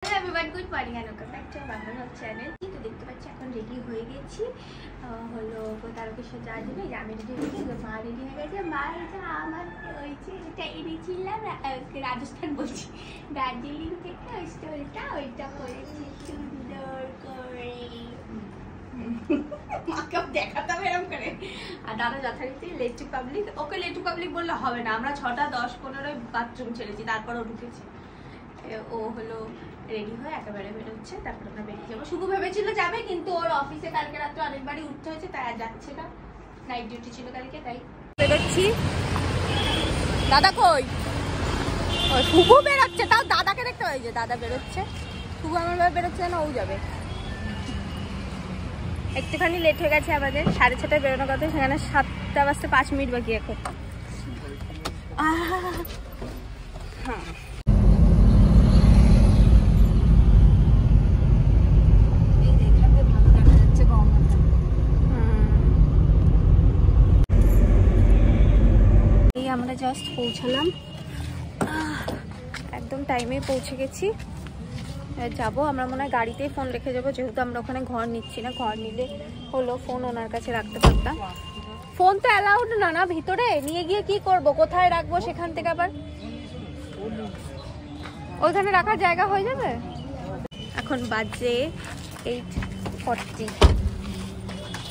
Good morning and welcome back to Bangla blog channel. তো দেখতে পাচ্ছি এখন রেডি হয়ে গেছি, হলো তারকেশ্বর যাওয়ার জন্য। আমি রেডি হয়ে গেছি, মা রেডি হয়ে গেছে। মা এটা আমার ওই যে এটা এনেছিলাম রাজস্থান বলছি, দার্জিলিং থেকে ওই স্টোলটা, ওইটা পরেছি সুন্দর করে। মাকে দেখাতে হবে এরকম করে। আর দাদা যথারীতি late to public, okay late to public বললে হবে না, আমরা 6টা 10-15 বাথরুম ছেড়েছি, তারপরেও ঢুকেছি। ও হলো রেডি হয়ে একেবারে বেরোচ্ছে, তারপর আমরা বেরিয়ে যাবো। শুভ ভেবেছিল যাবে, কিন্তু ওর অফিসে কালকে রাত্রে অনেকবারই উঠতে হয়েছে, তাই আর যাচ্ছে না, নাইট ডিউটি ছিল কালকে, তাই বেরোচ্ছি। দাদা কই? ওই শুভ বেরোচ্ছে, তাও দাদাকে দেখতে পাই যে দাদা বেরোচ্ছে। শুভ আমার ভাবে বেরোচ্ছে না, ও যাবে। একটুখানি লেট হয়ে গেছে আমাদের, 6:30টায় বেরোনোর কথা, সেখানে 7টা বাজতে 5 মিনিট বাকি এখন। হ্যাঁ আমরা জাস্ট পৌঁছালাম, একদম টাইমে পৌঁছে গেছি। যাব আমরা মনে হয় গাড়িতেই ফোন রেখে যাবো, যেহেতু আমরা ওখানে ঘর নিচ্ছি না। ঘর নিলে হলো ফোন ওনার কাছে রাখতে পারতাম। ফোন তো অ্যালাউড না না ভিতরে নিয়ে গিয়ে কি করব, কোথায় রাখবো? সেখান থেকে আবার ওইখানে রাখার জায়গা হয়ে যাবে। এখন বাজে 8:40,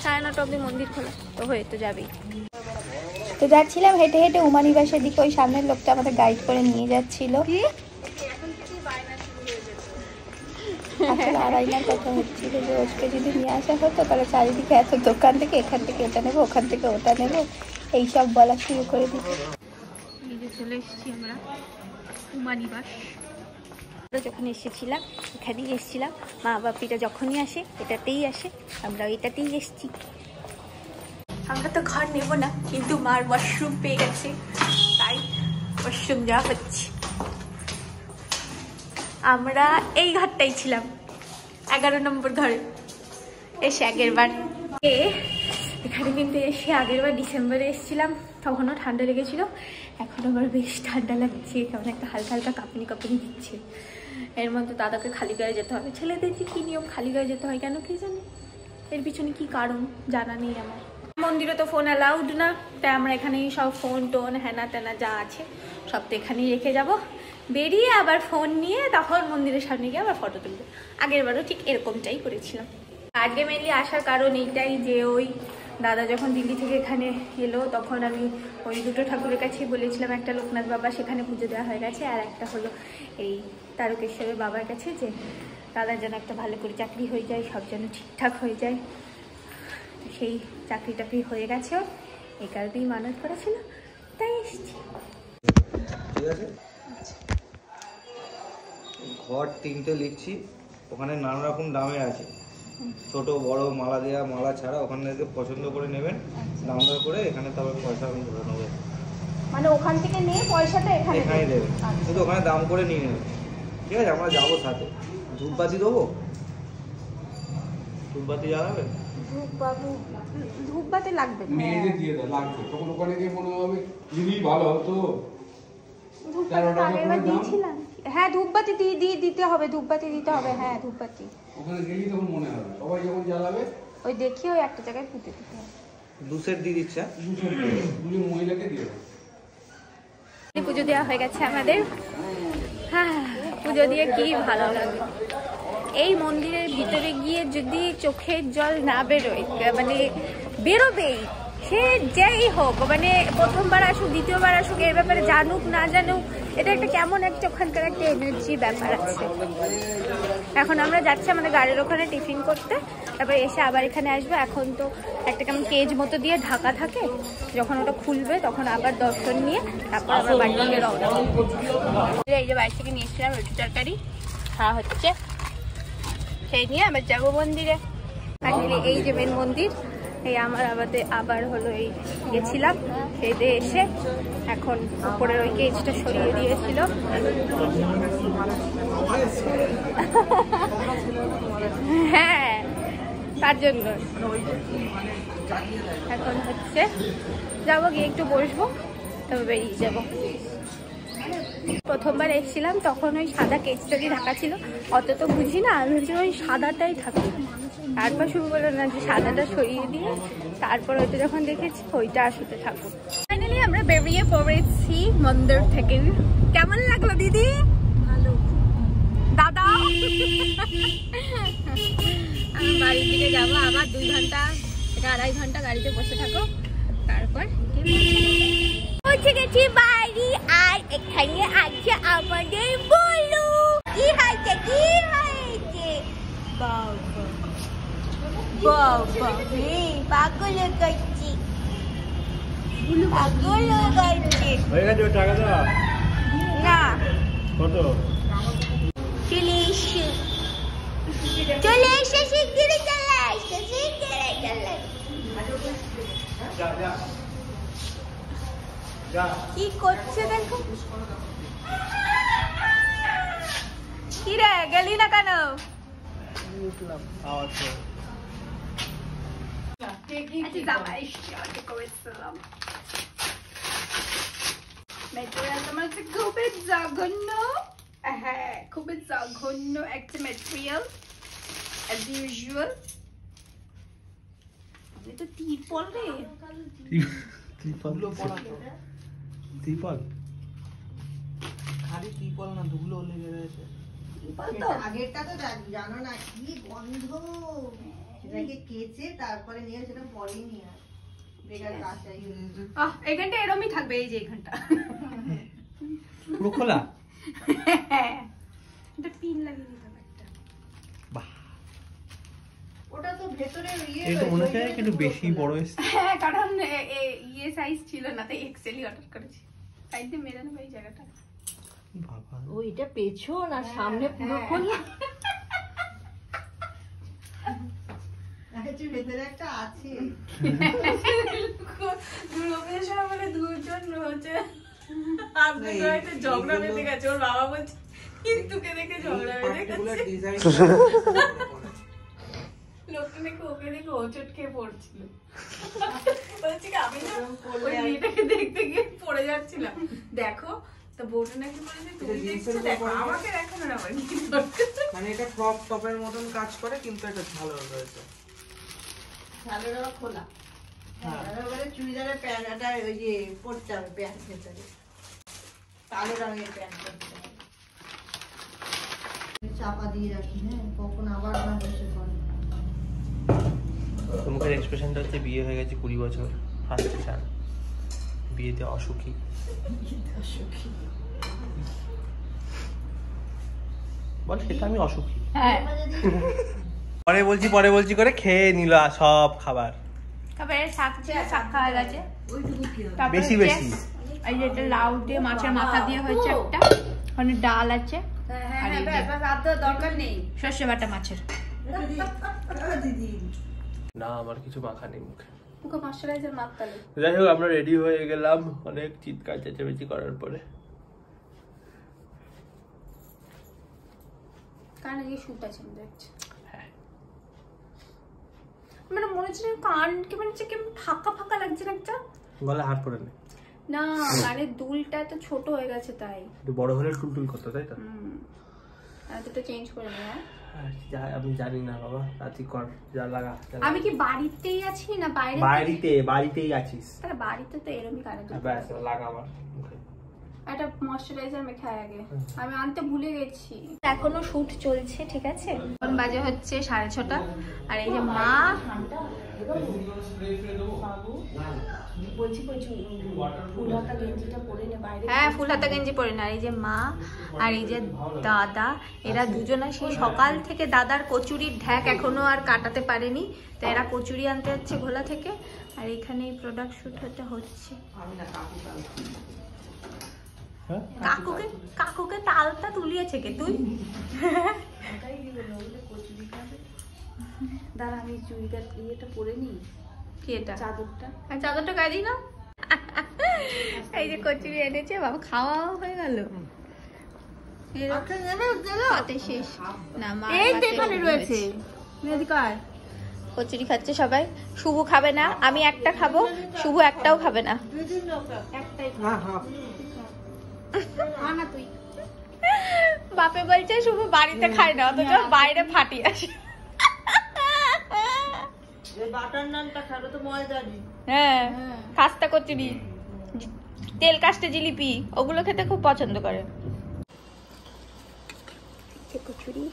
9:30 অব্দি মন্দির খোলা, তো হয়ে তো যাবেই। তো যাচ্ছিলাম হেঁটে হেঁটে উমানিবাসের দিকে, ওই সামনের লোকটা আমাদের গাইড করে নিয়ে যাচ্ছিল। আসলে আড়াইনার কথা হচ্ছিল যে ওকে যদি নিয়ে আসা হতো, তাহলে চারিদিকে এত দোকান থেকে, এখান থেকে এটা নেবো, ওখান থেকে ওটা নেবো, এইসব বলা শুরু করে দিত। চলে এসেছি আমরা উমানিবাস। যখন এসেছিলাম এখানেই এসেছিলাম, মা বাপিটা যখনই আসে এটাতেই আসে, আমরা এটাতেই এসেছি। আমরা তো ঘর নেব না, কিন্তু মার ওয়াশরুম পেয়ে গেছে, তাই ওয়াশরুম যাওয়া হচ্ছে। আমরা এই ঘরটাই ছিলাম, 11 নম্বর ঘরে এসে আগেরবার। এখানে কিন্তু এসে আগেরবার ডিসেম্বরে এসেছিলাম, তখনও ঠান্ডা লেগেছিল, এখন আবার বেশ ঠান্ডা লাগছে, কেমন একটা হালকা হালকা কাঁপুনি কাঁপুনি দিচ্ছে। এর মধ্যে দাদাকে খালি গায়ে যেতে হবে। ছেলেদের যে কী নিয়ম খালি গায়ে যেতে হয় কেন কে জানে, এর পিছনে কি কারণ জানা নেই আমার। মন্দিরে তো ফোন অ্যালাউড না, তাই আমরা এখানেই সব ফোন টোন হ্যানা ত্যানা যা আছে সব তো এখানেই রেখে যাব। বেরিয়ে আবার ফোন নিয়ে তখন মন্দিরের সামনে গিয়ে আবার ফটো তুলবো। আগেরবারও ঠিক এরকমটাই করেছিলাম। আজকে মেনলি আসার কারণ এইটাই যে ওই দাদা যখন দিল্লি থেকে এখানে এলো, তখন আমি ওই দুটো ঠাকুরের কাছেই বলেছিলাম, একটা লোকনাথ বাবা, সেখানে পুজো দেওয়া হয়ে গেছে, আর একটা হলো এই তারকেশ্বরের বাবার কাছে, যে দাদার যেন একটা ভালো করে চাকরি হয়ে যায়, সব যেন ঠিকঠাক হয়ে যায়। সেই চাকরি টাকরি হয়ে গেছে, এই কারণেই মানত করেছিল, তাই এসেছি। ঠিক আছে, ঘর 3টে লিখছি, ওখানে নানা রকম দামের আছে, ছোট বড় মালা দেওয়া, মালা ছাড়া, ওখানে থেকে পছন্দ করে নেবেন, দাম দর করে এখানে তারপর পয়সা আমি ধরে নেবো। মানে ওখান থেকে নিয়ে পয়সাটা এখানে দেবেন, কিন্তু ওখানে দাম করে নিয়ে নেবেন। ঠিক আছে, আমরা যাবো সাথে। ধূপবাতি দেবো? ধূপবাতি জ্বালাবে? ধূপবাতি লাগবে, মেয়েদের দিয়ে দাও, লাগবে। তখন ওখানে গিয়ে মনে হবে যদি ভালো হতো। হ্যাঁ ধূপবাতি দিতে হবে, ধূপবাতি দিতে হবে। হ্যাঁ ধূপবাতি ওখানে গেলেই তখন মনে হবে, সবাই যখন জ্বালাবে ওই দেখি ওই একটা জায়গায় পুঁতে দিতে হবে। 2 সেট দিয়ে দিচ্ছে, 2 মহিলাকে দিয়ে দাও। পুজো দেওয়া হয়ে গেছে আমাদের। হ্যাঁ পুজো দিয়ে কি ভালো লাগে। এই মন্দিরের ভিতরে গিয়ে যদি চোখের জল না বেরোয়, মানে বেরোবেই, সে যেই হোক, মানে প্রথমবার আসুক দ্বিতীয়বার আসুক, এর ব্যাপারে জানুক না জানুক, এটা একটা কেমন একটা ওখানকার একটা এনার্জি ব্যাপার আছে। এখন আমরা যাচ্ছি আমাদের গাড়ির ওখানে টিফিন করতে, তারপর এসে আবার এখানে আসবো। এখন তো একটা কেমন কেজ মতো দিয়ে ঢাকা থাকে, যখন ওটা খুলবে তখন আবার দর্শন নিয়ে তারপর আবার বাড়ি থেকে রওনা। এই যে বাড়ি থেকে নিয়েছিলাম রুটি তরকারি, খাওয়া হচ্ছে, সেই নিয়ে আবার যাবো মন্দিরে। এই যে মেন মন্দির, এই আমার আবার হলো এই গেছিলাম, খেতে এসে এখন উপরের ওই কেজটা সরিয়ে দিয়েছিল। হ্যাঁ তার জন্য এখন হচ্ছে যাবো, গিয়ে একটু বসবো, তবে বেরিয়ে যাবো। প্রথমবার এসেছিলাম তখন ওই সাদা কেচটা দিয়ে ঢাকা ছিল, অত তো বুঝি না, আমি ভাবছিলাম ওই সাদাটাই থাকবে। তারপর শুরু করলো না যে সাদাটা সরিয়ে দিয়ে তারপর ওইটা যখন দেখেছি ওইটা আসতে থাকুক। ফাইনালি আমরা বেরিয়ে পড়েছি মন্দির থেকে। কেমন লাগলো দিদি? ভালো। দাদা আমি বাড়ির দিকে যাবো, আবার 2 ঘন্টা থেকে 2.5 ঘন্টা গাড়িতে বসে থাকো, তারপর পৌঁছে গেছি বাড়ি। আর এখানে আছে আমাদের বলু। কি হয়েছে কি হয়েছে? বাবা বাবা পাগল করছি, পাগল করছি। হয়ে গেছে টাকা দাও না কত? চলে এসে চলে এসে শিগগিরি চলে আসছে, শিগগিরি চলে। কি করছে দেখো। কি রে গেলি না কেন? খুবই জঘন্য, হ্যাঁ খুবই জঘন্য একটা ম্যাটেরিয়াল as usual। তো তিরপল রে, ত্রিপল খালি ত্রিপল না, ধুলো লেগে রয়েছে। আগেরটা তো জানো না কি গন্ধ, সেটাকে কেচে তারপরে নিয়ে সেটা পরে নিয়ে আর বেকার কাঁচাই এখানটা এরমই থাকবে, এই যে এখানটা পুরো খোলা। এটা পিন লাগিয়ে দিতে হবে একটা। বাহ, ওটা তো ভেতরে এটা মনে হচ্ছে একটু বেশি বড় এসেছে। হ্যাঁ কারণ ইয়ে সাইজ ছিল না, তাই এক্সেলই অর্ডার করেছি। সাইডে মেরে নেবো এই জায়গাটা। বাবা ওইটা পেছন আর সামনে পুরো খোলা। ভেতরে একটা আছে। দুজন হচ্ছে ঝগড়া বেঁধে গেছে, ওর বাবা বলছে কিন্তু দেখে ঝগড়া বেঁধে গেছে। লোকটা নাকি ওকে দেখে হোঁচট খেয়ে পড়ছিল। বলছি আমি না ওই মেয়েটাকে দেখতে গিয়ে পড়ে যাচ্ছিলাম, দেখো তো বউটা নাকি বলেছে তুমি দেখছো, দেখো আমাকে দেখো না। মানে এটা ক্রপ টপের মতন কাজ করে, কিন্তু এটা ভালো রয়েছে। সালোয়ার খোলা, হ্যাঁ চুড়িদারের প্যান্টটা ওই যে পরতে হবে, প্যান্ট ভেতরে কালো রঙের প্যান্ট পরতে হবে। চাপা দিয়ে রাখি, হ্যাঁ কখন আবার না বসে পড়ে। মুখের এক্সপ্রেশনটা হচ্ছে বিয়ে হয়ে গেছে 20 বছর, হাসতে চান, বিয়েতে অসুখী। বল সেটা আমি অসুখী। হ্যাঁ পরে বলছি করে খেয়ে নিল সব খাবার, তারপরে শাক ছিল, শাক খাওয়া গেছে। বেশি বেশি। এই যে এটা লাউ দিয়ে মাছের মাথা দিয়ে হয়েছে একটা, ওখানে ডাল আছে, আর এই যে দরকার নেই সর্ষে বাটা মাছের। না আমার কিছু মাখা নেই মুখে। মুখে ময়শ্চারাইজার মাখতে হবে। যাই হোক আমরা রেডি হয়ে গেলাম অনেক চিৎকার চেঁচামেচি করার পরে। কানে গিয়ে শুট আছে মনে হচ্ছে, হ্যাঁ মানে মনে হচ্ছে কান কেমন হচ্ছে, কেমন ফাঁকা ফাঁকা লাগছে না একটা। গলা হাত পরে নে, না কানের দুলটা এত ছোট হয়ে গেছে তাই। একটু বড় হলে টুলটুল করতো, তাই তো? আর দুটো চেঞ্জ করে নেব। আমি জানি না বাবা, রাতি কর যা লাগা। আমি কি বাড়িতেই আছি না বাইরে? বাড়িতেই আছিস। তাহলে বাড়িতে তো এরকমই কানে দুল। ব্যাস লাগা আমার মুখে। একটা ময়শ্চারাইজার মেখে আগে, আমি আনতে ভুলে গেছি। এখনো শুট চলছে, ঠিক আছে। এখন বাজে হচ্ছে 6:30, আর এই যে মা হ্যাঁ ফুল হাতা গেঞ্জি পরে না, এই যে মা আর এই যে দাদা, এরা দুজনে সেই সকাল থেকে দাদার কচুরির ঢ্যাক এখনো আর কাটাতে পারেনি, তো এরা কচুরি আনতে যাচ্ছে ঘোলা থেকে। আর এখানে প্রোডাক্ট শুট হচ্ছে। কাকুকে তালটা তুলিয়েছে কে তুই? দাঁড়া আমি চুড়িদার ইয়েটা পরে নি, কি এটা? চাদরটা চাদরটা গায়ে দিই না। এই যে কচুরি এনেছে বাবা, খাওয়া হয়ে গেল। শেষ না এই এখানে রয়েছে, কচুরি খাচ্ছে সবাই। শুভ খাবে না, আমি একটা খাবো, শুভ একটাও খাবে না। আনা তুই। বাপে বলছে শুভ বাড়িতে খায় না, অথচ বাইরে ফাটি আসে। বাটার নানটা খাবে তো ময়দারি। হ্যাঁ, খাস্তা কচুরি, তেল কাস্টে জিলিপি, ওগুলো খেতে খুব পছন্দ করে। কচুরি,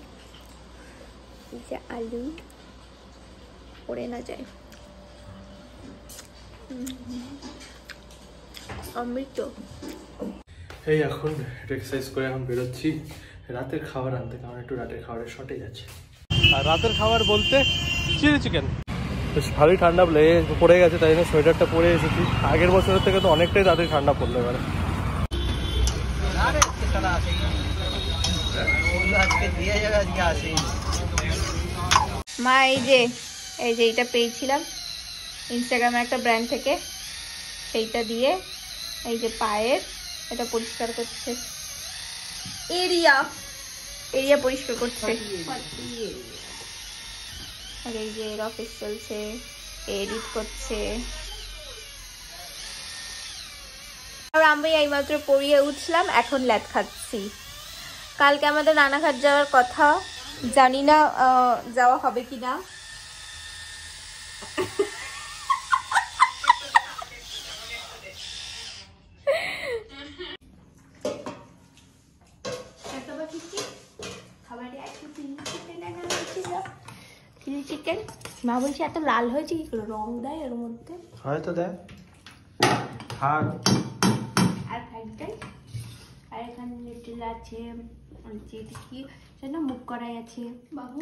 আলু পড়ে না যায়, অমৃত। এই এখন এক্সারসাইজ করে এখন বেরোচ্ছি রাতের খাবার আনতে, কারণ একটু রাতের খাবারের শর্টেজ আছে। আর রাতের খাবার বলতে চিলি চিকেন। বেশ ভালোই ঠান্ডা পড়ে গেছে, তাই জন্য সোয়েটারটা পরে এসেছি। আগের বছরের থেকে তো অনেকটাই তাড়াতাড়ি ঠান্ডা পড়লো এবারে। মা এই যে এইটা পেয়েছিলাম ইনস্টাগ্রামে একটা ব্র্যান্ড থেকে, সেইটা দিয়ে এই যে পায়ের এটা পরিষ্কার করছে, এরিয়া পরিষ্কার করছে। আর এই যে এর অফিস চলছে, এডিট করছে। আর আমি এইমাত্র পড়িয়ে উঠলাম, এখন ল্যাদ খাচ্ছি। কালকে আমাদের রানাঘাট যাওয়ার কথা, জানি না যাওয়া হবে কিনা। চিলি চিকেন মা বলছে এত লাল হয়েছে কি করে, রং দেয় এর মধ্যে, হয়তো দেয়। আর ফ্রাইড রাইস, আর এখানে লিটল আছে, কি যেন মুখ করাই আছে বাবু।